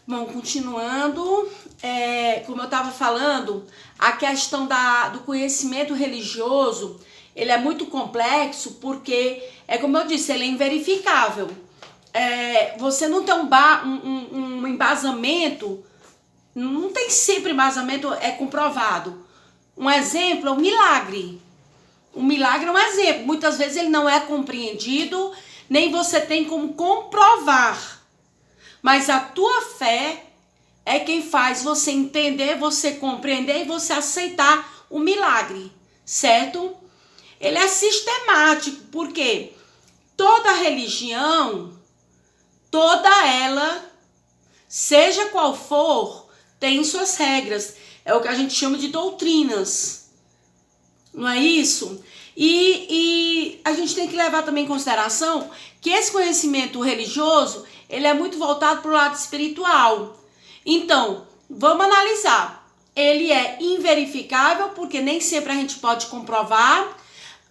Bom, continuando, como eu estava falando, a questão do conhecimento religioso, ele é muito complexo porque, como eu disse, ele é inverificável. Você não tem um embasamento, não tem sempre embasamento comprovado. Um exemplo é o milagre. O milagre é um exemplo. Muitas vezes ele não é compreendido, nem você tem como comprovar. Mas a tua fé é quem faz você entender, você compreender e você aceitar o milagre, certo? Ele é sistemático, porque toda religião, toda ela, seja qual for, tem suas regras. É o que a gente chama de doutrinas. Não é isso? E a gente tem que levar também em consideração que esse conhecimento religioso, ele é muito voltado para o lado espiritual. Então, vamos analisar. Ele é inverificável, porque nem sempre a gente pode comprovar.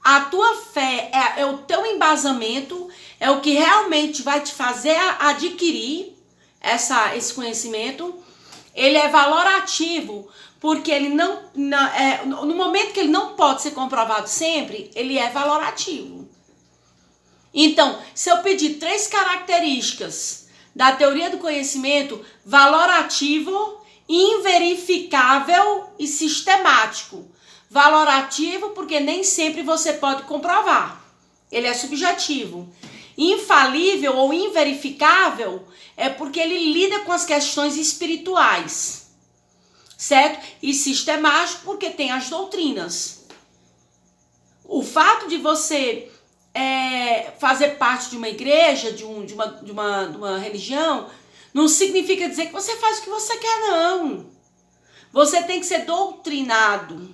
A tua fé é o teu embasamento, é o que realmente vai te fazer adquirir esse conhecimento. Ele é valorativo, porque ele no momento que ele não pode ser comprovado sempre, ele é valorativo. Então, se eu pedir 3 características da teoria do conhecimento: valorativo, inverificável e sistemático. Valorativo, porque nem sempre você pode comprovar. Ele é subjetivo. Infalível ou inverificável é porque ele lida com as questões espirituais, certo? E sistemático, porque tem as doutrinas. O fato de você fazer parte de uma igreja, de uma religião, não significa dizer que você faz o que você quer, não. Você tem que ser doutrinado.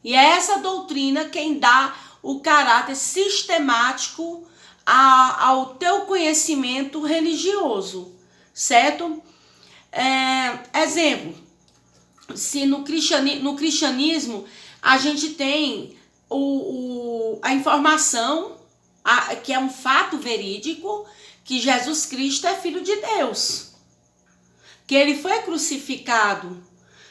E é essa doutrina quem dá o caráter sistemático ao teu conhecimento religioso, certo? Exemplo, se no cristianismo a gente tem a informação, que é um fato verídico, que Jesus Cristo é Filho de Deus, que ele foi crucificado.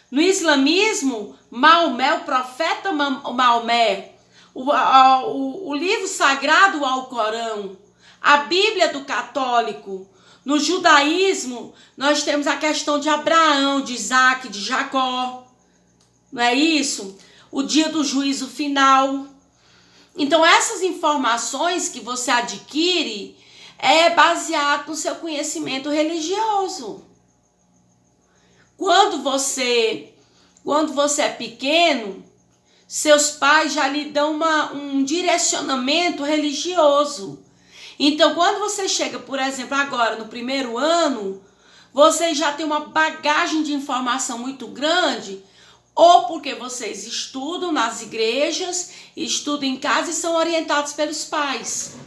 No islamismo, Maomé, o profeta Maomé, o livro sagrado ao Corão, a Bíblia do católico. No judaísmo, nós temos a questão de Abraão, de Isaac, de Jacó. Não é isso? O dia do juízo final. Então, essas informações que você adquire é baseado no seu conhecimento religioso. Quando você é pequeno, seus pais já lhe dão um direcionamento religioso. Então, quando você chega, por exemplo, agora no primeiro ano, você já tem uma bagagem de informação muito grande, ou porque vocês estudam nas igrejas, estudam em casa e são orientados pelos pais.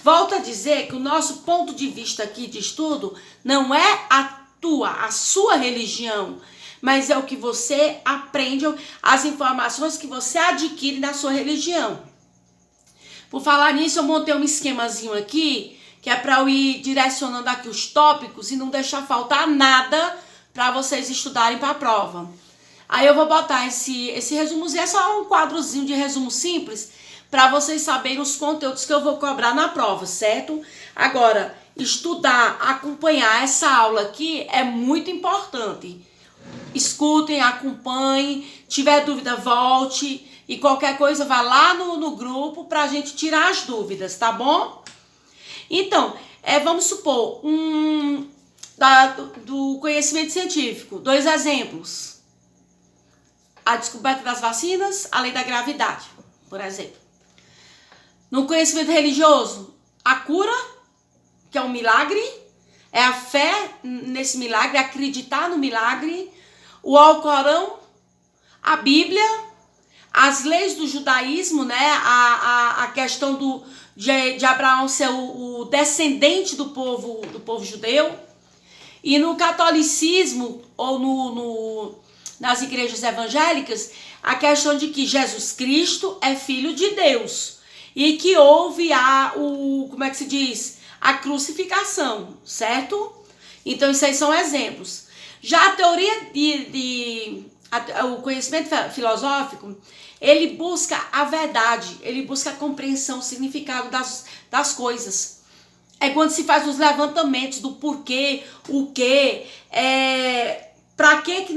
Volto a dizer que o nosso ponto de vista aqui de estudo não é a sua religião, mas é o que você aprende, as informações que você adquire na sua religião. Por falar nisso, eu montei um esquemazinho aqui, que é para eu ir direcionando aqui os tópicos e não deixar faltar nada para vocês estudarem para a prova. Aí eu vou botar esse resumozinho, é só um quadrozinho de resumo simples, para vocês saberem os conteúdos que eu vou cobrar na prova, certo? Agora, estudar, acompanhar essa aula aqui é muito importante. Escutem, acompanhem, tiver dúvida, volte, e qualquer coisa vá lá no grupo para a gente tirar as dúvidas, tá bom? Então, vamos supor, do conhecimento científico, 2 exemplos. A descoberta das vacinas, a lei da gravidade, por exemplo. No conhecimento religioso, a cura, que é um milagre, é a fé nesse milagre, acreditar no milagre, o Alcorão, a Bíblia, as leis do judaísmo, né? A questão de Abraão ser o descendente do povo judeu. E no catolicismo, ou nas igrejas evangélicas, a questão de que Jesus Cristo é Filho de Deus. E que houve a crucificação, certo? Então, isso aí são exemplos. Já a teoria o conhecimento filosófico, ele busca a verdade, ele busca a compreensão, o significado das coisas. É quando se faz os levantamentos do porquê, o quê, para que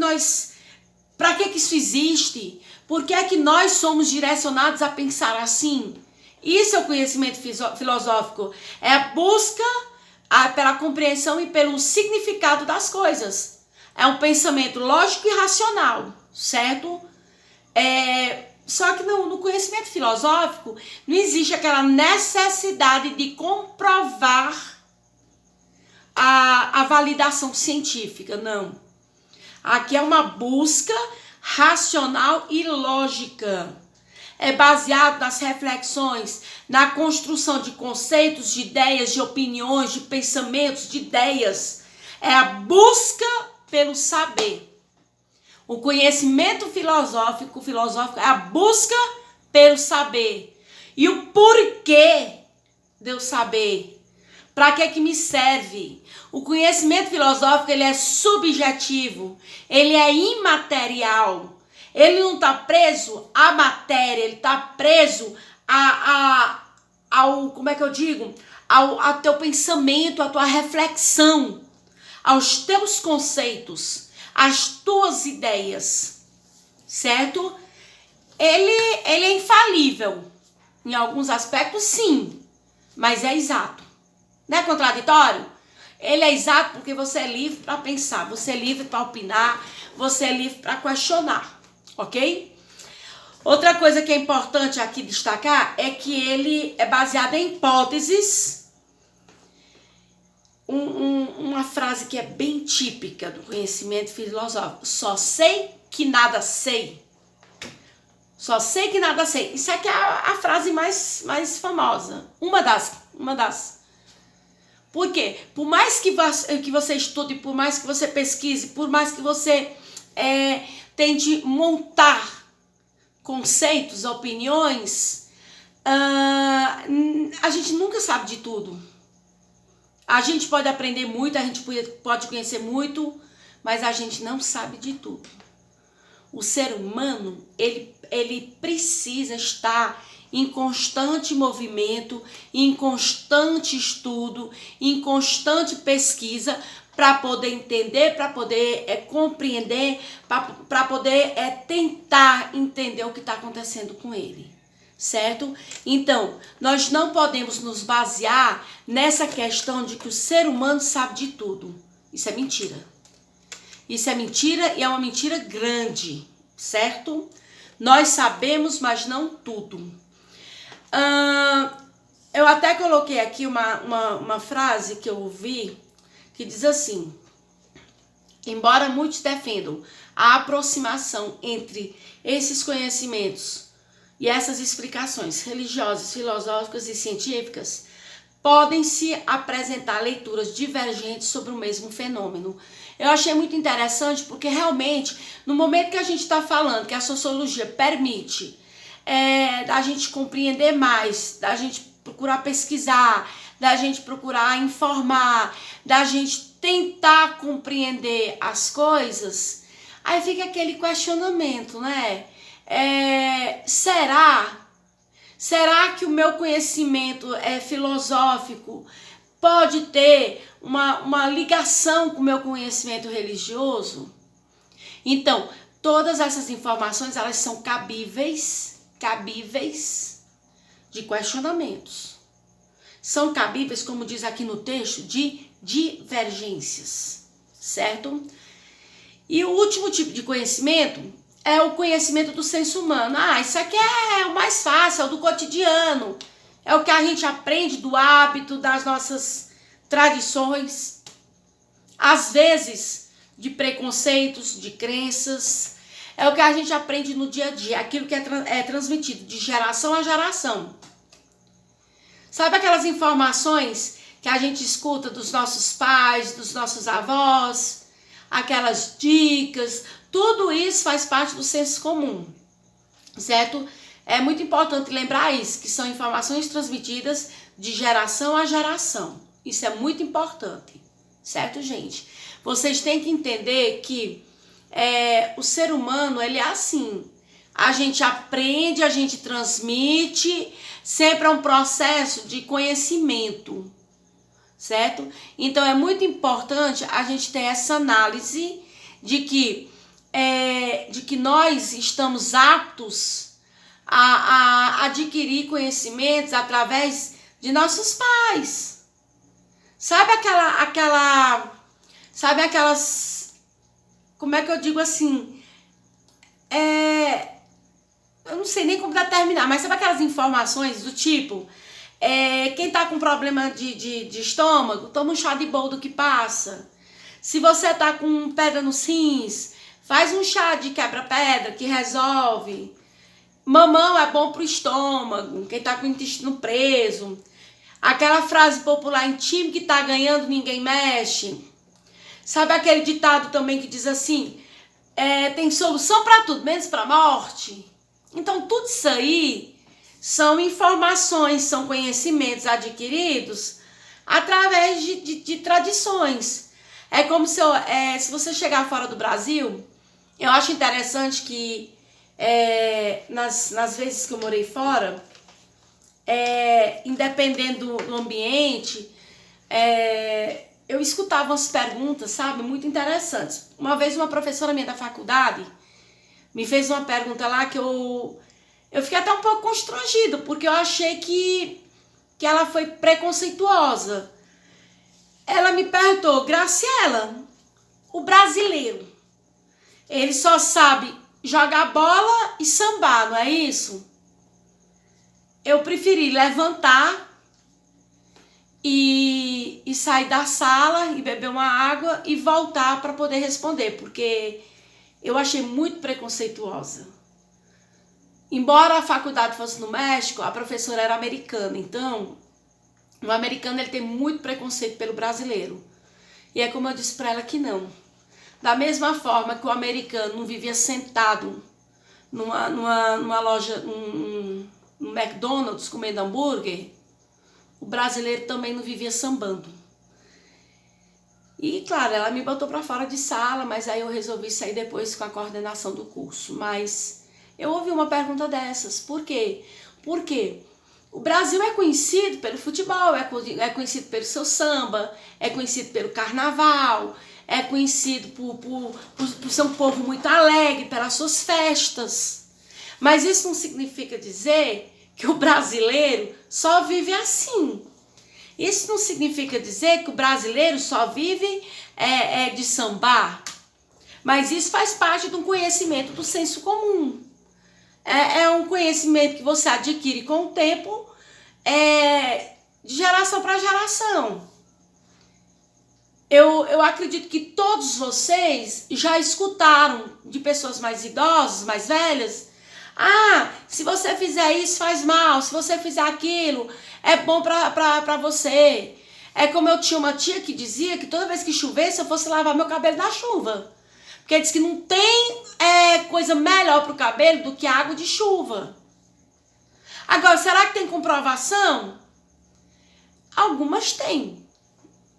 isso existe, por que é que nós somos direcionados a pensar assim. Isso é o conhecimento filosófico, é a busca pela compreensão e pelo significado das coisas. É um pensamento lógico e racional, certo? Só que no conhecimento filosófico não existe aquela necessidade de comprovar a validação científica, não. Aqui é uma busca racional e lógica. É baseado nas reflexões, na construção de conceitos, de ideias, de opiniões, de pensamentos, de ideias. É a busca pelo saber. O conhecimento filosófico é a busca pelo saber. E o porquê de eu saber. Para que me serve? O conhecimento filosófico, ele é subjetivo. Ele é imaterial. Ele não está preso à matéria. Ele está preso ao teu pensamento, à tua reflexão, aos teus conceitos, às tuas ideias, certo? Ele é infalível. Em alguns aspectos, sim, mas é exato. Não é contraditório? Ele é exato porque você é livre para pensar, você é livre para opinar, você é livre para questionar, ok? Outra coisa que é importante aqui destacar é que ele é baseado em hipóteses. Uma frase que é bem típica do conhecimento filosófico: só sei que nada sei. Só sei que nada sei. Isso aqui é a frase mais famosa. Uma das. Por quê? Por mais que você estude, por mais que você pesquise, por mais que você tente montar conceitos, opiniões, a gente nunca sabe de tudo. A gente pode aprender muito, a gente pode conhecer muito, mas a gente não sabe de tudo. O ser humano, ele precisa estar em constante movimento, em constante estudo, em constante pesquisa, para poder entender, para poder compreender, para poder tentar entender o que está acontecendo com ele, certo? Então, nós não podemos nos basear nessa questão de que o ser humano sabe de tudo. Isso é mentira. Isso é mentira e é uma mentira grande, certo? Nós sabemos, mas não tudo. Eu até coloquei aqui uma frase que eu ouvi, que diz assim: embora muitos defendam a aproximação entre esses conhecimentos e essas explicações religiosas, filosóficas e científicas, podem-se apresentar leituras divergentes sobre o mesmo fenômeno. Eu achei muito interessante porque realmente, no momento que a gente está falando que a sociologia permite da gente compreender mais, da gente procurar pesquisar, da gente procurar informar, da gente tentar compreender as coisas, aí fica aquele questionamento, né? Será que o meu conhecimento filosófico pode ter uma ligação com o meu conhecimento religioso? Então, todas essas informações, elas são cabíveis de questionamentos. São cabíveis, como diz aqui no texto, de divergências, certo? E o último tipo de conhecimento é o conhecimento do senso humano. Isso aqui é o mais fácil, é o do cotidiano. É o que a gente aprende do hábito, das nossas tradições. Às vezes, de preconceitos, de crenças. É o que a gente aprende no dia a dia. Aquilo que é transmitido de geração a geração. Sabe aquelas informações que a gente escuta dos nossos pais, dos nossos avós? Aquelas dicas, tudo isso faz parte do senso comum, certo? É muito importante lembrar isso, que são informações transmitidas de geração a geração. Isso é muito importante, certo, gente? Vocês têm que entender que o ser humano, ele é assim. A gente aprende, a gente transmite, sempre é um processo de conhecimento, certo? Então é muito importante a gente ter essa análise de que nós estamos aptos a adquirir conhecimentos através de nossos pais. Sabe aquelas, como é que eu digo assim, eu não sei nem como determinar, mas sabe aquelas informações do tipo, quem tá com problema de estômago, toma um chá de boldo que passa. Se você tá com pedra nos rins, faz um chá de quebra-pedra que resolve. Mamão é bom pro estômago, quem tá com o intestino preso. Aquela frase popular, em time que tá ganhando, ninguém mexe. Sabe aquele ditado também que diz assim, tem solução para tudo, menos para morte? Então, tudo isso aí são informações, são conhecimentos adquiridos através de tradições. É como se você chegar fora do Brasil, eu acho interessante que nas vezes que eu morei fora, independendo do ambiente, eu escutava umas perguntas, sabe, muito interessantes. Uma vez uma professora minha da faculdade me fez uma pergunta lá que eu fiquei até um pouco constrangido, porque eu achei que ela foi preconceituosa. Ela me perguntou, Graciela, o brasileiro, ele só sabe jogar bola e sambar, não é isso? Eu preferi levantar e sair da sala e beber uma água e voltar para poder responder, porque eu achei muito preconceituosa. Embora a faculdade fosse no México, a professora era americana, então o americano ele tem muito preconceito pelo brasileiro. E é como eu disse para ela que não. Da mesma forma que o americano não vivia sentado numa loja, no McDonald's comendo hambúrguer, o brasileiro também não vivia sambando. E claro, ela me botou para fora de sala, mas aí eu resolvi sair depois com a coordenação do curso. Mas eu ouvi uma pergunta dessas. Por quê? Porque o Brasil é conhecido pelo futebol, é conhecido pelo seu samba, é conhecido pelo carnaval, é conhecido por ser um povo muito alegre, pelas suas festas. Mas isso não significa dizer que o brasileiro só vive assim. Isso não significa dizer que o brasileiro só vive de sambar. Mas isso faz parte de um conhecimento do senso comum. É um conhecimento que você adquire com o tempo, de geração para geração. Eu acredito que todos vocês já escutaram de pessoas mais idosas, mais velhas, se você fizer isso faz mal, se você fizer aquilo é bom pra você. É como eu tinha uma tia que dizia que toda vez que chovesse eu fosse lavar meu cabelo na chuva. Porque diz que não tem coisa melhor pro cabelo do que água de chuva. Agora, será que tem comprovação? Algumas têm,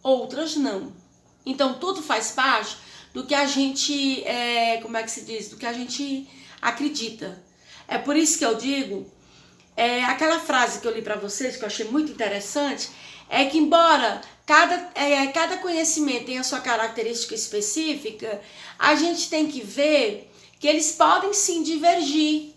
outras não. Então tudo faz parte do que a gente, do que a gente acredita. É por isso que eu digo, aquela frase que eu li para vocês, que eu achei muito interessante, é que embora cada conhecimento tenha a sua característica específica, a gente tem que ver que eles podem sim divergir.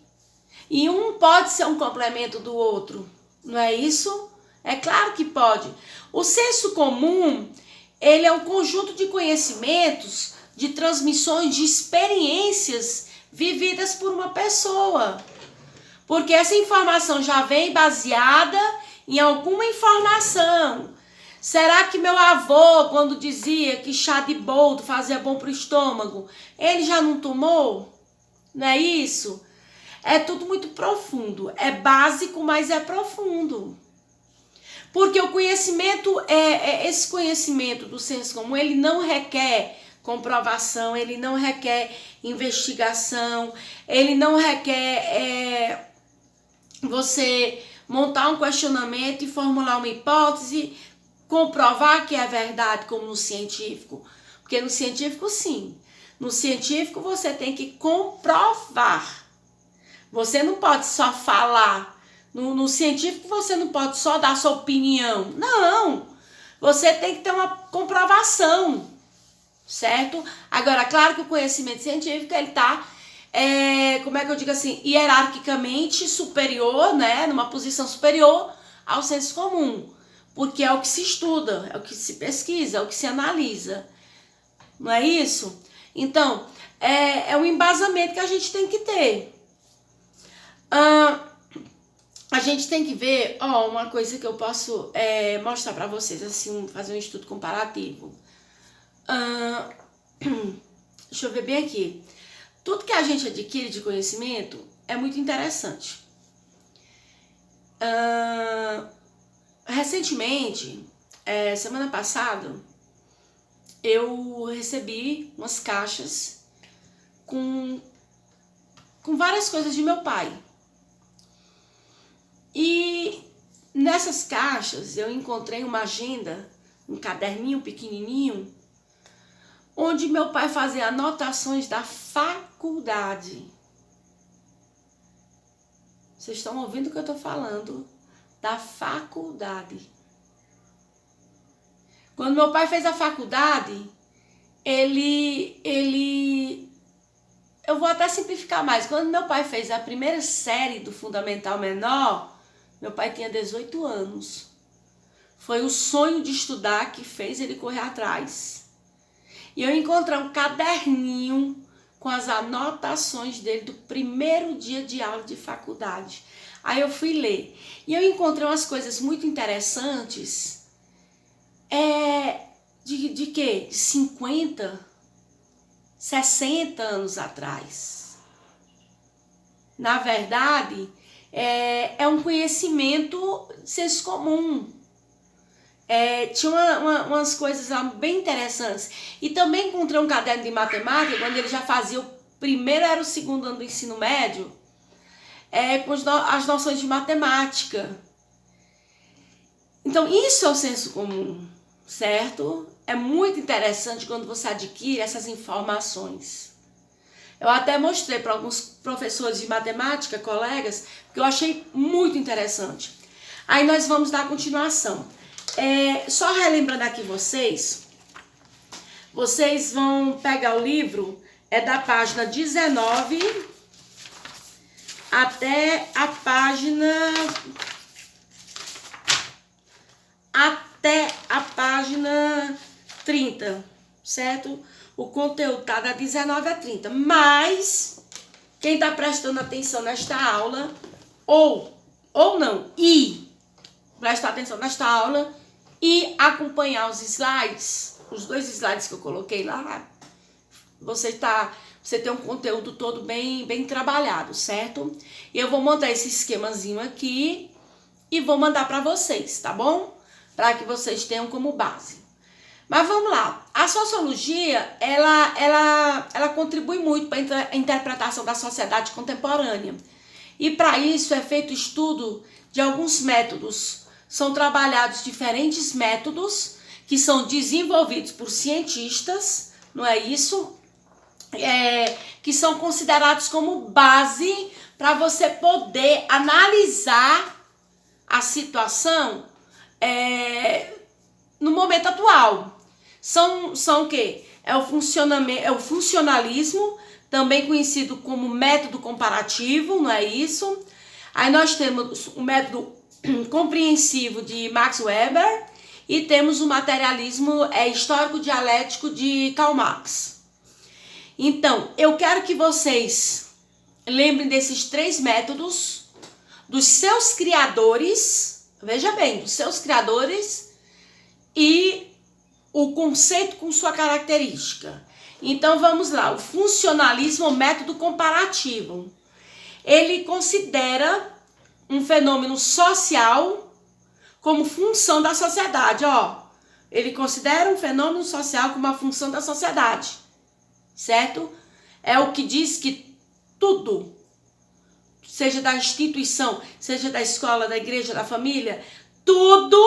E um pode ser um complemento do outro, não é isso? É claro que pode. O senso comum, ele é um conjunto de conhecimentos, de transmissões, de experiências vividas por uma pessoa. Porque essa informação já vem baseada em alguma informação. Será que meu avô, quando dizia que chá de boldo fazia bom para o estômago, ele já não tomou? Não é isso? É tudo muito profundo. É básico, mas é profundo. Porque o conhecimento, esse conhecimento do senso comum, ele não requer comprovação, ele não requer investigação, ele não requer você montar um questionamento e formular uma hipótese comprovar que é verdade como no científico. Porque no científico, sim. No científico, você tem que comprovar. Você não pode só falar. No científico, você não pode só dar sua opinião. Não. Você tem que ter uma comprovação. Certo? Agora, claro que o conhecimento científico, ele está, como é que eu digo assim, hierarquicamente superior, né? Numa posição superior ao senso comum. Porque é o que se estuda, é o que se pesquisa, é o que se analisa. Não é isso? Então, é um embasamento que a gente tem que ter. A gente tem que ver, uma coisa que eu posso mostrar para vocês, assim, fazer um estudo comparativo. Deixa eu ver bem aqui. Tudo que a gente adquire de conhecimento é muito interessante. Recentemente, semana passada, eu recebi umas caixas com várias coisas de meu pai. E nessas caixas eu encontrei uma agenda, um caderninho pequenininho, onde meu pai fazia anotações da faculdade. Vocês estão ouvindo o que eu estou falando? Da faculdade. Quando meu pai fez a faculdade, eu vou até simplificar mais. Quando meu pai fez a primeira série do Fundamental Menor, meu pai tinha 18 anos. Foi o sonho de estudar que fez ele correr atrás. E eu encontrei um caderninho com as anotações dele do primeiro dia de aula de faculdade. Aí eu fui ler. E eu encontrei umas coisas muito interessantes. De quê? De 50, 60 anos atrás. Na verdade, é um conhecimento de senso comum. Tinha umas coisas lá bem interessantes. E também encontrei um caderno de matemática, quando ele já fazia o primeiro, era o segundo ano do ensino médio, com as noções de matemática. Então, isso é o senso comum, certo? É muito interessante quando você adquire essas informações. Eu até mostrei para alguns professores de matemática, colegas, que eu achei muito interessante. Aí nós vamos dar continuação. Só relembrando aqui vocês vão pegar o livro, da página 19 até a página 30, certo? O conteúdo tá da 19 a 30, mas quem tá prestando atenção nesta aula, ou não, prestar atenção nesta aula e acompanhar os slides, os 2 slides que eu coloquei lá, você tem um conteúdo todo bem trabalhado, certo? E eu vou montar esse esquemazinho aqui e vou mandar para vocês, tá bom? Para que vocês tenham como base. Mas vamos lá. A sociologia, ela contribui muito para a interpretação da sociedade contemporânea. E para isso é feito estudo de alguns métodos. São trabalhados diferentes métodos que são desenvolvidos por cientistas, não é isso? Que são considerados como base para você poder analisar a situação no momento atual. São o quê? É o funcionalismo, também conhecido como método comparativo, não é isso? Aí nós temos o método compreensivo de Max Weber e temos o materialismo histórico-dialético de Karl Marx. Então, eu quero que vocês lembrem desses 3 métodos, dos seus criadores, veja bem, dos seus criadores e o conceito com sua característica. Então, vamos lá. O funcionalismo, o método comparativo. Ele considera um fenômeno social como função da sociedade, Ele considera um fenômeno social como uma função da sociedade, certo? É o que diz que tudo, seja da instituição, seja da escola, da igreja, da família, tudo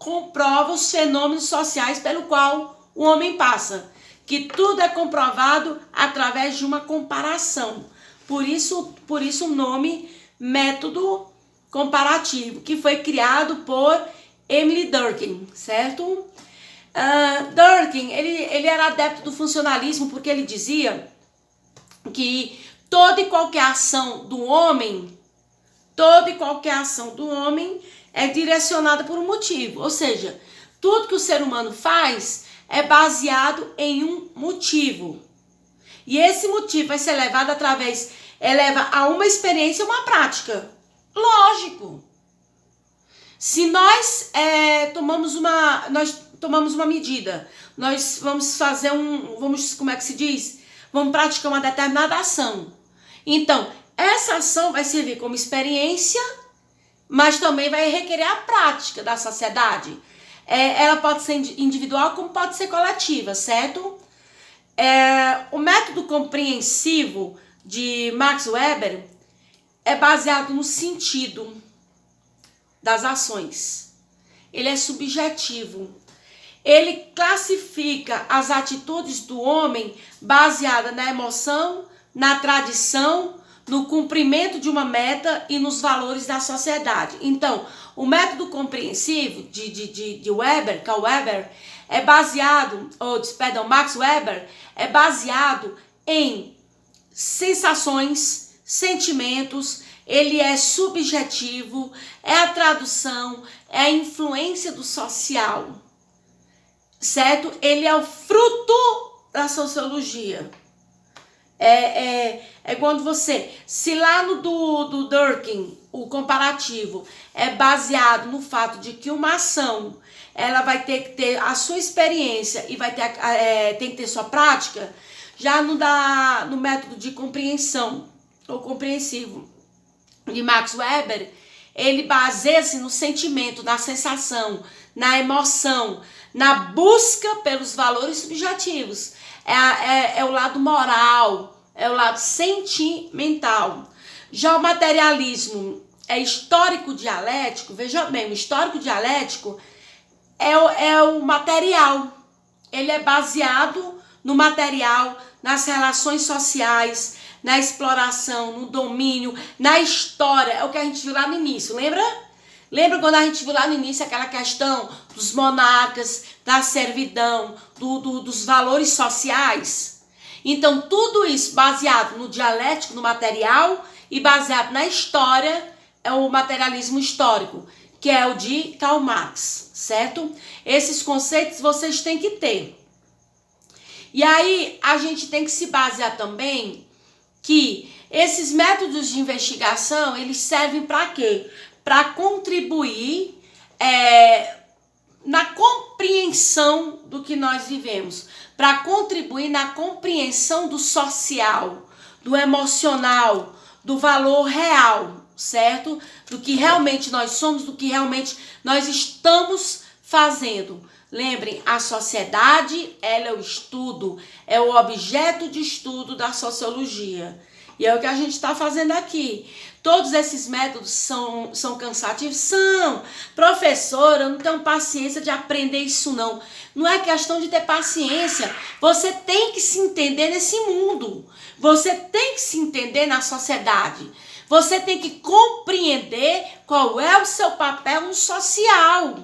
comprova os fenômenos sociais pelo qual o homem passa. Que tudo é comprovado através de uma comparação. Por isso o nome método comparativo, que foi criado por Emile Durkheim, certo? Durkheim, ele era adepto do funcionalismo porque ele dizia que toda e qualquer ação do homem é direcionada por um motivo. Ou seja, tudo que o ser humano faz é baseado em um motivo. E esse motivo vai ser levado eleva a uma experiência, uma prática. Lógico. Se nós tomamos uma medida, nós vamos fazer como é que se diz? Vamos praticar uma determinada ação. Então, essa ação vai servir como experiência, mas também vai requerer a prática da sociedade. Ela pode ser individual como pode ser coletiva, certo? O método compreensivo de Max Weber é baseado no sentido das ações. Ele é subjetivo. Ele classifica as atitudes do homem baseada na emoção, na tradição, no cumprimento de uma meta e nos valores da sociedade. Então, o método compreensivo de Weber, Carl Weber, Max Weber, é baseado em sensações, sentimentos, ele é subjetivo, é a tradução, é a influência do social, certo? Ele é o fruto da sociologia. É quando se lá no do Durkheim, o comparativo é baseado no fato de que uma ação, ela vai ter que ter a sua experiência e tem que ter sua prática, já no método de compreensão, ou compreensivo, de Max Weber, ele baseia-se no sentimento, na sensação, na emoção, na busca pelos valores subjetivos. É o lado moral, é o lado sentimental. Já o materialismo é histórico-dialético. Veja bem, o histórico-dialético é o material. Ele é baseado no material, nas relações sociais, na exploração, no domínio, na história. É o que a gente viu lá no início, lembra? Lembra quando a gente viu lá no início aquela questão dos monarcas, da servidão, dos valores sociais? Então, tudo isso baseado no dialético, no material, e baseado na história, é o materialismo histórico, que é o de Karl Marx, certo? Esses conceitos vocês têm que ter. E aí, a gente tem que se basear também que esses métodos de investigação, eles servem para quê? Para contribuir na compreensão do que nós vivemos, para contribuir na compreensão do social, do emocional, do valor real, certo? Do que realmente nós somos, do que realmente nós estamos fazendo. Lembrem, a sociedade, ela é o estudo, é o objeto de estudo da sociologia. E é o que a gente está fazendo aqui. Todos esses métodos são cansativos? São. Professora, eu não tenho paciência de aprender isso não. Não é questão de ter paciência. Você tem que se entender nesse mundo. Você tem que se entender na sociedade. Você tem que compreender qual é o seu papel no social.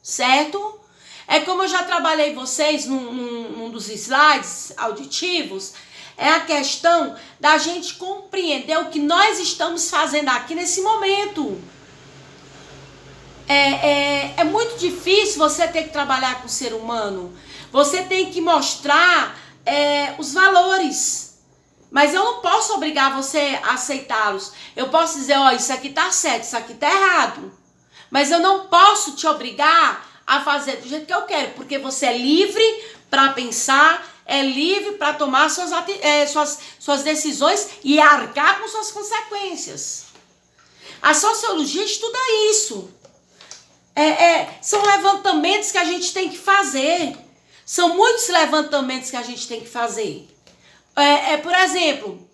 Certo? É como eu já trabalhei vocês num dos slides auditivos, é a questão da gente compreender o que nós estamos fazendo aqui nesse momento. É muito difícil você ter que trabalhar com o ser humano. Você tem que mostrar os valores. Mas eu não posso obrigar você a aceitá-los. Eu posso dizer, ó, isso aqui tá certo, isso aqui tá errado. Mas eu não posso te obrigar a fazer do jeito que eu quero, porque você é livre para pensar, é livre para tomar suas decisões e arcar com suas consequências. A sociologia estuda isso. São levantamentos que a gente tem que fazer. São muitos levantamentos que a gente tem que fazer. Por exemplo,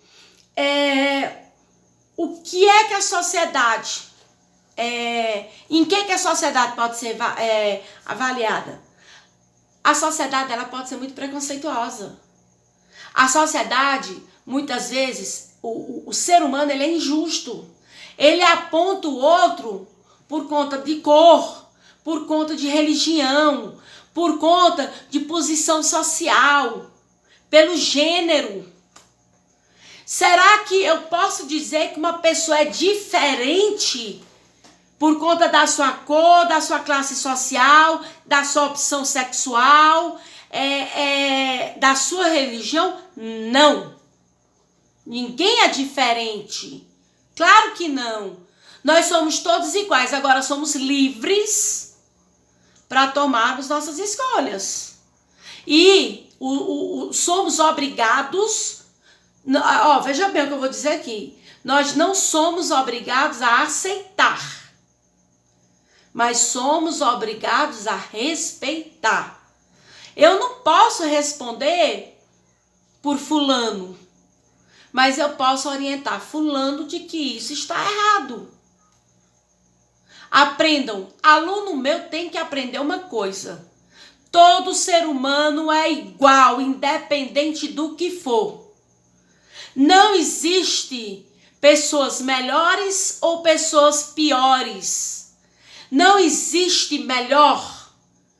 o que é que a sociedade em que a sociedade pode ser avaliada? A sociedade ela pode ser muito preconceituosa. A sociedade, muitas vezes, o ser humano ele é injusto. Ele aponta o outro por conta de cor, por conta de religião, por conta de posição social, pelo gênero. Será que eu posso dizer que uma pessoa é diferente por conta da sua cor, da sua classe social, da sua opção sexual, da sua religião? Não. Ninguém é diferente. Claro que não. Nós somos todos iguais. Agora somos livres para tomarmos nossas escolhas. E somos obrigados... veja bem o que eu vou dizer aqui. Nós não somos obrigados a aceitar, mas somos obrigados a respeitar. Eu não posso responder por fulano, mas eu posso orientar fulano de que isso está errado. Aprendam. Aluno meu tem que aprender uma coisa. Todo ser humano é igual, independente do que for. Não existe pessoas melhores ou pessoas piores. Não existe melhor,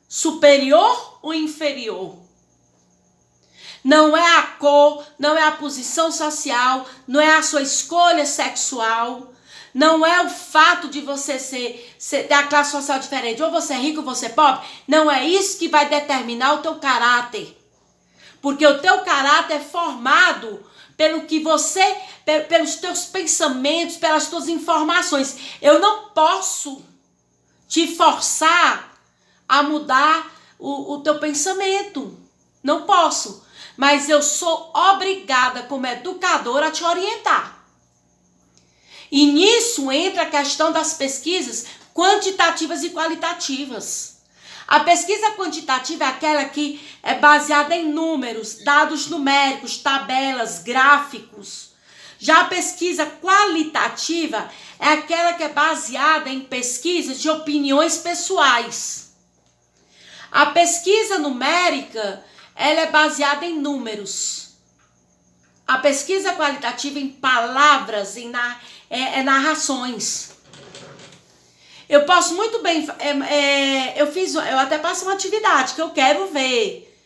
superior ou inferior. Não é a cor, não é a posição social, não é a sua escolha sexual, não é o fato de você ter a classe social diferente, ou você é rico ou você é pobre. Não é isso que vai determinar o teu caráter. Porque o teu caráter é formado pelo que você, pelos teus pensamentos, pelas tuas informações. Eu não posso te forçar a mudar o teu pensamento. Não posso. Mas eu sou obrigada, como educadora, a te orientar. E nisso entra a questão das pesquisas quantitativas e qualitativas. A pesquisa quantitativa é aquela que é baseada em números, dados numéricos, tabelas, gráficos. Já a pesquisa qualitativa é aquela que é baseada em pesquisas de opiniões pessoais. A pesquisa numérica, ela é baseada em números. A pesquisa qualitativa em palavras, em narrações. Eu posso muito bem, eu até passo uma atividade que eu quero ver.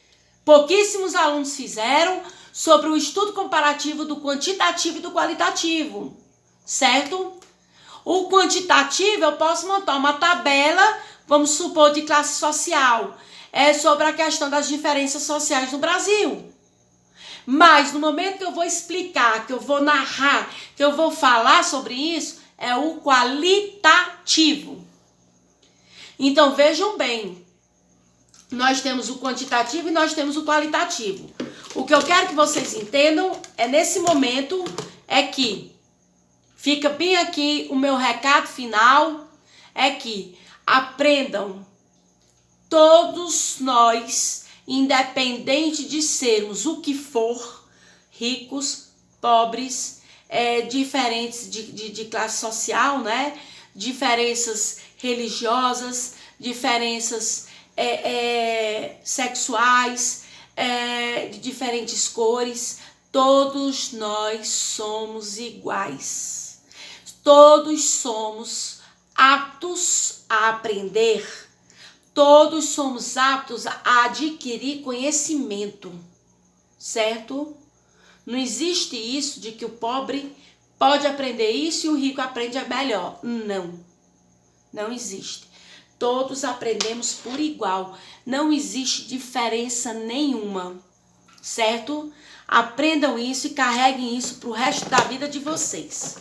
Pouquíssimos alunos fizeram sobre o estudo comparativo do quantitativo e do qualitativo, certo? O quantitativo eu posso montar uma tabela, vamos supor, de classe social, sobre a questão das diferenças sociais no Brasil. Mas no momento que eu vou explicar, que eu vou narrar, que eu vou falar sobre isso, é o qualitativo. Então vejam bem, nós temos o quantitativo e nós temos o qualitativo. O que eu quero que vocês entendam nesse momento é que, fica bem aqui o meu recado final, é que aprendam todos nós, independente de sermos o que for, ricos, pobres, diferentes de classe social, né? Diferenças religiosas, diferenças sexuais, de diferentes cores, todos nós somos iguais. Todos somos aptos a aprender. Todos somos aptos a adquirir conhecimento, certo? Não existe isso de que o pobre pode aprender isso e o rico aprende melhor. Não, não existe. Todos aprendemos por igual. Não existe diferença nenhuma, certo? Aprendam isso e carreguem isso para o resto da vida de vocês.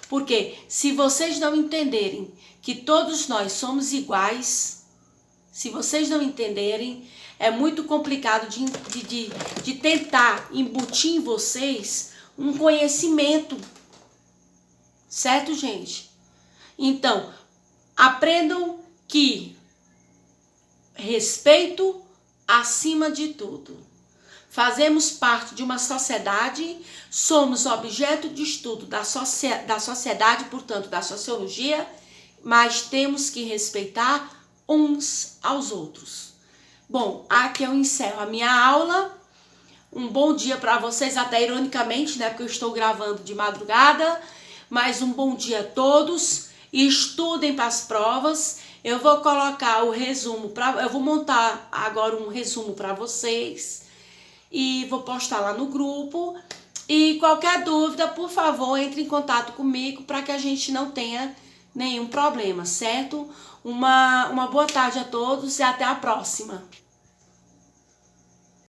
Porque se vocês não entenderem que todos nós somos iguais, se vocês não entenderem, é muito complicado de tentar embutir em vocês um conhecimento. Certo, gente? Então, aprendam que respeito acima de tudo. Fazemos parte de uma sociedade, somos objeto de estudo da sociedade, portanto, da sociologia, mas temos que respeitar uns aos outros. Bom, aqui eu encerro a minha aula. Um bom dia para vocês, até ironicamente, né? Porque eu estou gravando de madrugada. Mas um bom dia a todos. E estudem para as provas. Eu vou colocar o resumo, eu vou montar agora um resumo para vocês. E vou postar lá no grupo. E qualquer dúvida, por favor, entre em contato comigo para que a gente não tenha nenhum problema, certo? Uma boa tarde a todos e até a próxima.